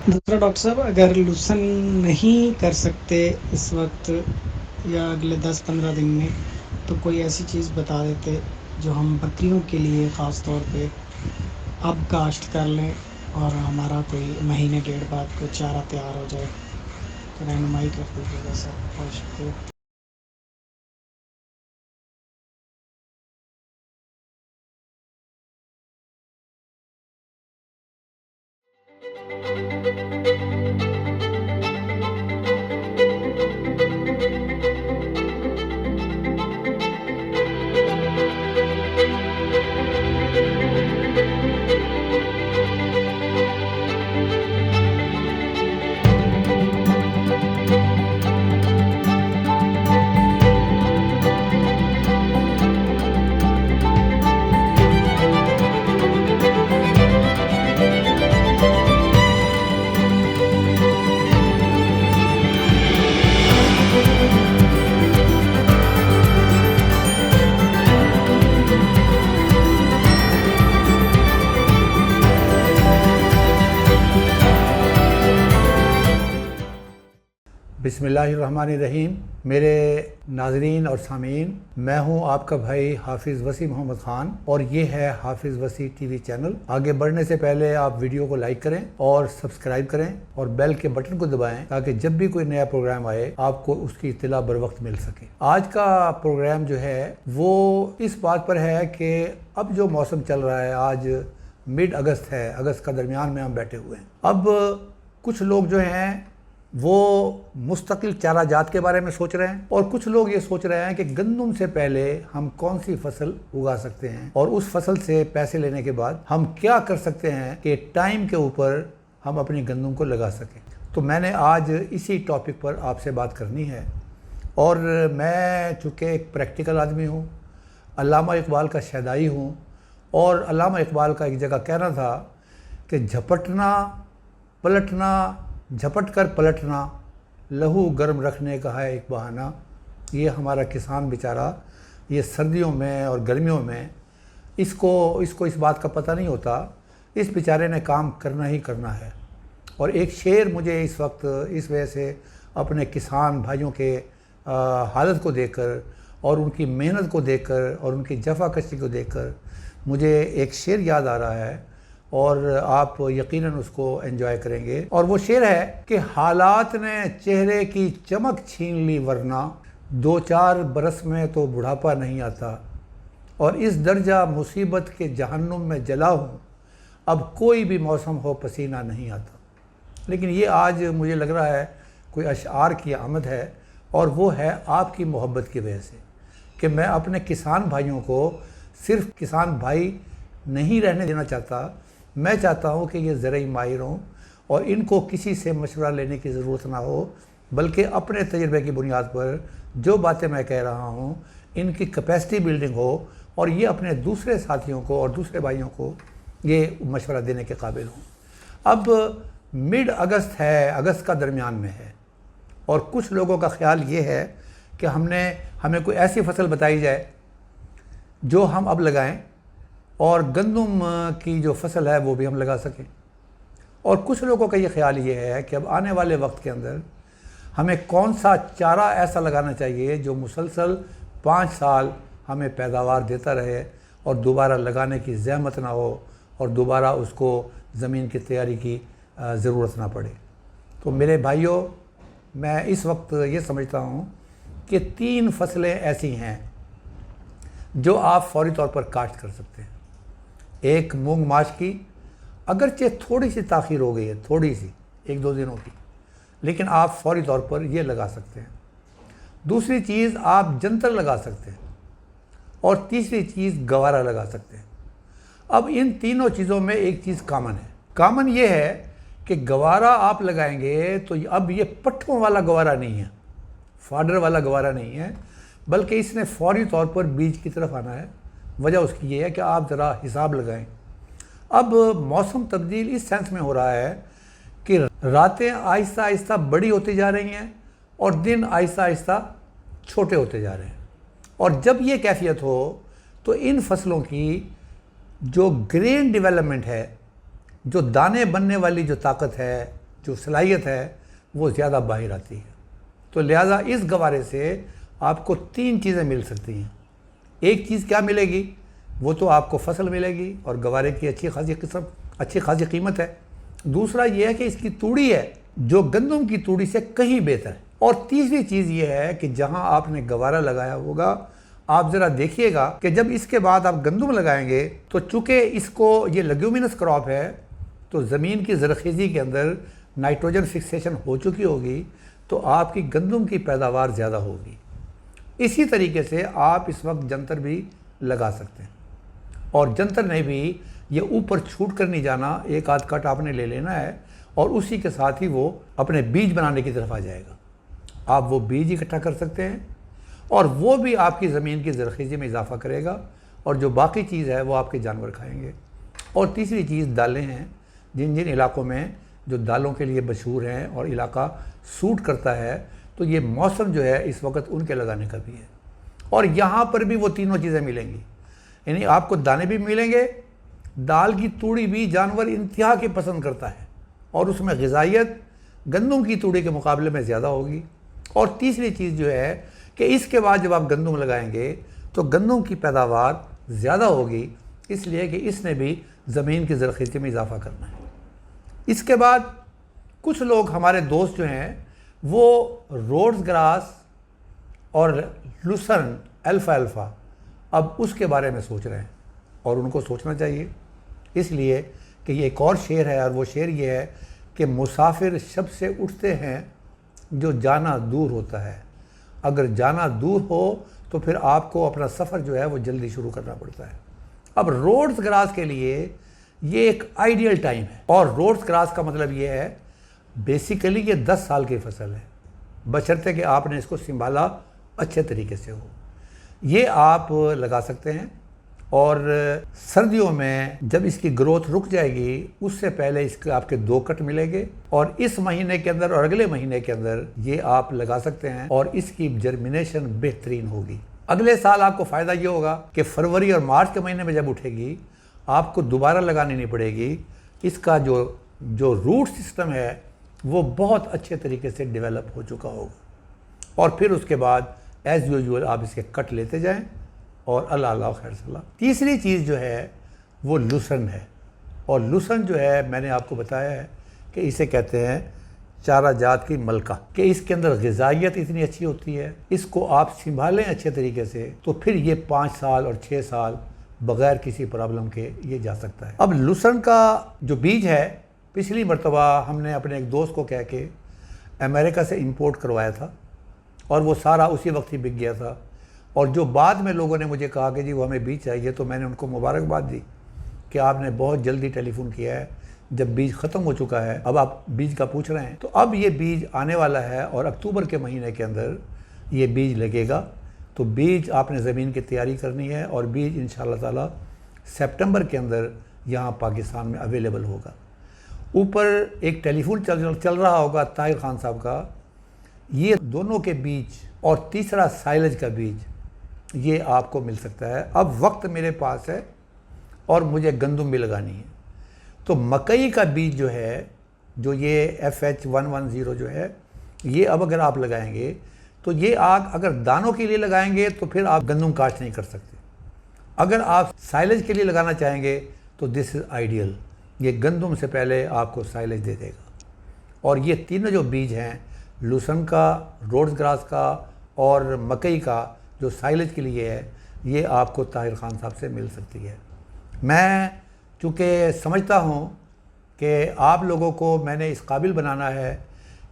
दूसरा डॉक्टर साहब, अगर लूसन नहीं कर सकते इस वक्त या अगले 10-15 दिन में, तो कोई ऐसी चीज़ बता देते जो हम बकरियों के लिए ख़ास तौर पे अब काश्त कर लें और हमारा कोई महीने डेढ़ बाद कोई चारा तैयार हो जाए। तो रहनुमाई कर दीजिएगा सर, बहुत शुक्रिया। बिस्मिल्लाहिर्रहमानिर्रहीम। मेरे नाज़रीन और सामीन, मैं हूं आपका भाई हाफिज़ वसी मोहम्मद ख़ान और ये है हाफिज़ वसी टीवी चैनल। आगे बढ़ने से पहले आप वीडियो को लाइक करें और सब्सक्राइब करें और बेल के बटन को दबाएं ताकि जब भी कोई नया प्रोग्राम आए आपको उसकी इत्तला बर वक्त मिल सके। आज का प्रोग्राम जो है वो इस बात पर है कि अब जो मौसम चल रहा है, आज मिड अगस्त है, अगस्त का दरमियान में हम बैठे हुए हैं। अब कुछ लोग जो हैं वो मुस्तकिल चारा जात के बारे में सोच रहे हैं और कुछ लोग ये सोच रहे हैं कि गंदम से पहले हम कौन सी फसल उगा सकते हैं और उस फसल से पैसे लेने के बाद हम क्या कर सकते हैं कि टाइम के ऊपर हम अपनी गंदम को लगा सकें। तो मैंने आज इसी टॉपिक पर आपसे बात करनी है। और मैं चूँकि एक प्रैक्टिकल आदमी हूँ, अल्लामा इकबाल का शहदाई हूँ, और अल्लामा इकबाल का एक जगह कहना था कि झपटना पलटना, झपट कर पलटना, लहू गर्म रखने का है एक बहाना। ये हमारा किसान बेचारा ये सर्दियों में और गर्मियों में इसको इस बात का पता नहीं होता, इस बेचारे ने काम करना ही करना है। और एक शेर मुझे इस वक्त इस वजह से अपने किसान भाइयों के हालत को देखकर और उनकी मेहनत को देखकर और उनकी जफाकशी को देखकर मुझे एक शेर याद आ रहा है और आप यकीनन उसको एंजॉय करेंगे। और वो शेर है कि हालात ने चेहरे की चमक छीन ली, वरना 2-4 बरस में तो बुढ़ापा नहीं आता, और इस दर्जा मुसीबत के जहन्नुम में जला हूँ, अब कोई भी मौसम हो पसीना नहीं आता। लेकिन ये आज मुझे लग रहा है कोई अशआर की आमद है, और वो है आपकी मोहब्बत की वजह से कि मैं अपने किसान भाइयों को सिर्फ किसान भाई नहीं रहने देना चाहता। मैं चाहता हूँ कि ये ज़राई माहिर हों और इनको किसी से मशवरा लेने की ज़रूरत ना हो, बल्कि अपने तजर्बे की बुनियाद पर जो बातें मैं कह रहा हूँ इनकी कैपेसिटी बिल्डिंग हो और ये अपने दूसरे साथियों को और दूसरे भाइयों को ये मशवरा देने के काबिल हों। अब मिड अगस्त है, अगस्त का दरमियान में है, और कुछ लोगों का ख्याल ये है कि हमें कोई ऐसी फसल बताई जाए जो हम अब लगाएं और गंदम की जो फसल है वो भी हम लगा सकें। और कुछ लोगों का ये ख्याल ये है कि अब आने वाले वक्त के अंदर हमें कौन सा चारा ऐसा लगाना चाहिए जो मुसलसल 5 साल हमें पैदावार देता रहे और दोबारा लगाने की ज़हमत ना हो और दोबारा उसको ज़मीन की तैयारी की ज़रूरत ना पड़े। तो मेरे भाइयों, मैं इस वक्त ये समझता हूँ कि 3 फसलें ऐसी हैं जो आप फौरी तौर पर काश्त कर सकते हैं। एक मूंग माश की, अगरचे थोड़ी सी ताख़ीर हो गई है, थोड़ी सी 1-2 दिनों की, लेकिन आप फौरी तौर पर ये लगा सकते हैं। दूसरी चीज़ आप जंतर लगा सकते हैं और तीसरी चीज़ गवारा लगा सकते हैं। अब इन तीनों चीज़ों में एक चीज़ कॉमन है। कॉमन ये है कि गवारा आप लगाएंगे तो अब ये पट्ठों वाला गवारा नहीं है, फाडर वाला गवारा नहीं है, बल्कि इसने फौरी तौर पर बीज की तरफ आना है। वजह उसकी ये है कि आप ज़रा हिसाब लगाएं। अब मौसम तब्दील इस सेंस में हो रहा है कि रातें आहिस्ता आहिस्ता बड़ी होती जा रही हैं और दिन आहिस्ता आहिस्ता छोटे होते जा रहे हैं। और जब ये कैफियत हो तो इन फसलों की जो ग्रेन डेवलपमेंट है, जो दाने बनने वाली जो ताकत है, जो सलाहियत है वो ज़्यादा बाहर आती है। तो लिहाजा इस गवारे से आपको 3 चीज़ें मिल सकती हैं। एक चीज़ क्या मिलेगी, वो तो आपको फसल मिलेगी और गवारे की अच्छी खासी कीमत है। दूसरा ये है कि इसकी तूड़ी है जो गंदम की तूड़ी से कहीं बेहतर है। और तीसरी चीज़ ये है कि जहां आपने गवारा लगाया होगा, आप ज़रा देखिएगा कि जब इसके बाद आप गंदम लगाएंगे तो चूँकि इसको ये लेग्यूमिनस क्रॉप है तो ज़मीन की ज़रख़ेज़ी के अंदर नाइट्रोजन फिक्सेशन हो चुकी होगी, तो आपकी गंदम की पैदावार ज़्यादा होगी। इसी तरीके से आप इस वक्त जंतर भी लगा सकते हैं और जंतर ने भी ये ऊपर छूट कर नहीं जाना, एक आध कट आपने ले लेना है और उसी के साथ ही वो अपने बीज बनाने की तरफ आ जाएगा। आप वो बीज इकट्ठा कर सकते हैं और वो भी आपकी ज़मीन की ज़रख़ेज़ी में इजाफा करेगा और जो बाकी चीज़ है वो आपके जानवर खाएंगे। और तीसरी चीज़ दालें हैं, जिन जिन इलाकों में जो दालों के लिए मशहूर हैं और इलाका सूट करता है, तो ये मौसम जो है इस वक्त उनके लगाने का भी है। और यहाँ पर भी वो तीनों चीज़ें मिलेंगी, यानी आपको दाने भी मिलेंगे, दाल की तूड़ी भी जानवर इंतहा की पसंद करता है और उसमें ग़िज़ाइयत गंदम की तूड़ी के मुकाबले में ज़्यादा होगी। और तीसरी चीज़ जो है कि इसके बाद जब आप गंदम लगाएंगे तो गंदम की पैदावार ज़्यादा होगी, इसलिए कि इसने भी ज़मीन की ज़रख़ेज़ी में इजाफा करना है। इसके बाद कुछ लोग हमारे दोस्त जो हैं वो रोड्स ग्रास और लुसर्न अल्फ़ा अब उसके बारे में सोच रहे हैं और उनको सोचना चाहिए, इसलिए कि ये एक और शेर है और वो शेर ये है कि मुसाफिर शब से उठते हैं जो जाना दूर होता है। अगर जाना दूर हो तो फिर आपको अपना सफ़र जो है वो जल्दी शुरू करना पड़ता है। अब रोड्स ग्रास के लिए ये एक आइडियल टाइम है और रोड्स ग्रास का मतलब ये है बेसिकली ये 10 साल की फसल है, बशर्ते कि आपने इसको संभाला अच्छे तरीके से हो। ये आप लगा सकते हैं और सर्दियों में जब इसकी ग्रोथ रुक जाएगी उससे पहले इसके आपके 2 कट मिलेंगे और इस महीने के अंदर और अगले महीने के अंदर ये आप लगा सकते हैं और इसकी जर्मिनेशन बेहतरीन होगी। अगले साल आपको फ़ायदा ये होगा कि फरवरी और मार्च के महीने में जब उठेगी आपको दोबारा लगानी नहीं पड़ेगी। इसका जो रूट सिस्टम है वो बहुत अच्छे तरीके से डेवलप हो चुका होगा और फिर उसके बाद एज़ यूजुअल आप इसके कट लेते जाएं और अल्लाह खैर सलाह। तीसरी चीज़ जो है वो लुसन है और लुसन जो है मैंने आपको बताया है कि इसे कहते हैं चारा जात की मलका, कि इसके अंदर ग़िज़ाइयत इतनी अच्छी होती है, इसको आप संभालें अच्छे तरीके से तो फिर ये 5 साल और 6 साल बग़ैर किसी प्रॉब्लम के ये जा सकता है। अब लुसन का जो बीज है पिछली मरतबा हमने अपने एक दोस्त को कह के अमेरिका से इंपोर्ट करवाया था और वो सारा उसी वक्त ही बिक गया था और जो बाद में लोगों ने मुझे कहा कि जी वो हमें बीज चाहिए तो मैंने उनको मुबारकबाद दी कि आपने बहुत जल्दी टेलीफोन किया है, जब बीज ख़त्म हो चुका है अब आप बीज का पूछ रहे हैं। तो अब ये बीज आने वाला है और अक्टूबर के महीने के अंदर ये बीज लगेगा। तो बीज आपने ज़मीन की तैयारी करनी है और बीज इंशाअल्लाह ताला सितंबर के अंदर यहाँ पाकिस्तान में अवेलेबल होगा। ऊपर एक टेलीफोन चल रहा होगा ताहिर खान साहब का, ये दोनों के बीज और तीसरा साइलेज का बीज ये आपको मिल सकता है। अब वक्त मेरे पास है और मुझे गंदम भी लगानी है, तो मकई का बीज जो है, जो ये FH110 जो है, ये अब अगर आप लगाएंगे तो ये आग अगर दानों के लिए लगाएंगे तो फिर आप गंदम काश्त नहीं कर सकते। अगर आप साइलेज के लिए लगाना चाहेंगे तो दिस इज़ आइडियल, ये गंदम से पहले आपको साइलेज दे देगा। और ये तीनों जो बीज हैं, लुसन का, रोड्स ग्रास का और मकई का, जो साइलेज के लिए है, ये आपको ताहिर खान साहब से मिल सकती है। मैं चूँकि समझता हूँ कि आप लोगों को मैंने इस काबिल बनाना है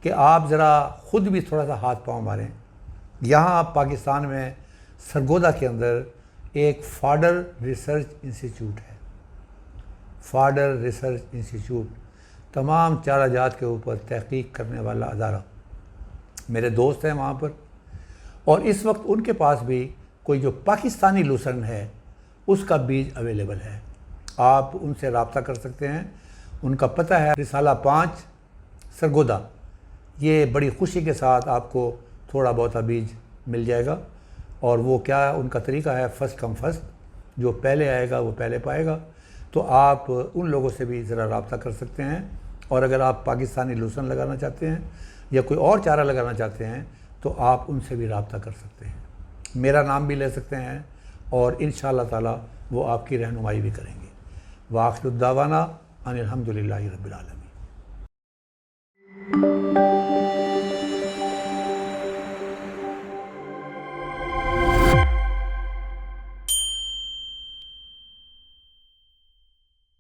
कि आप ज़रा ख़ुद भी थोड़ा सा हाथ पाँव मारें। यहाँ पाकिस्तान में सरगोदा के अंदर एक फॉडर रिसर्च इंस्टीट्यूट है, फॉडर रिसर्च इंस्टीट्यूट, तमाम चारा जात के ऊपर तहकीक करने वाला अदारा। मेरे दोस्त हैं वहाँ पर और इस वक्त उनके पास भी कोई जो पाकिस्तानी लुसन है उसका बीज अवेलेबल है, आप उनसे रब्ता कर सकते हैं। उनका पता है रिसाला 5 सरगोदा। ये बड़ी खुशी के साथ आपको थोड़ा बहुत बीज मिल जाएगा और वो क्या उनका तरीका है, फर्स्ट कम फर्स्ट, जो पहले आएगा वो पहले पाएगा। तो आप उन लोगों से भी ज़रा रब्ता कर सकते हैं और अगर आप पाकिस्तानी लहसुन लगाना चाहते हैं या कोई और चारा लगाना चाहते हैं तो आप उनसे भी रब्ता कर सकते हैं, मेरा नाम भी ले सकते हैं और इंशाअल्लाह ताला वो आपकी रहनुमाई भी करेंगे। वाखिरुद्दावाना अनिल हम्दुलिल्लाहि रब्बिल आलमीन।